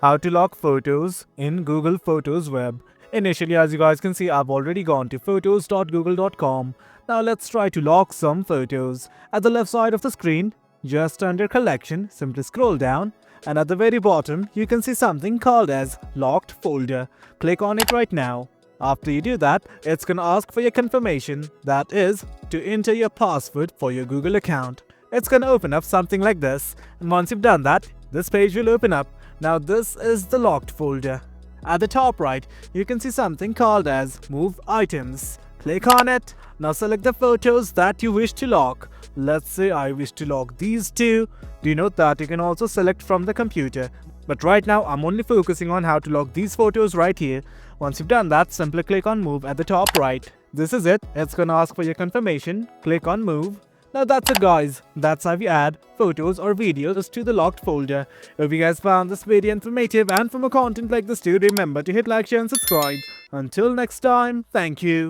How to lock photos in Google Photos web. Initially, as you guys can see, I've already gone to photos.google.com. Now let's try to lock some photos. At the left side of the screen, just under collection, simply scroll down, and at the very bottom, you can see something called as locked folder. Click on it right now. After you do that, it's gonna ask for your confirmation, that is, to enter your password for your Google account. It's gonna open up something like this, and once you've done that, this page will open up. Now this is the locked folder. At the top right, you can see something called as Move Items. Click on it. Now select the photos that you wish to lock. Let's say I wish to lock these two. Do note that you can also select from the computer. But right now I'm only focusing on how to lock these photos right here. Once you've done that, simply click on Move at the top right. This is it. It's gonna ask for your confirmation. Click on Move. Now that's it guys, that's how you add photos or videos to the locked folder. If you guys found this video informative and for more content like this too, remember to hit like, share and subscribe. Until next time, thank you.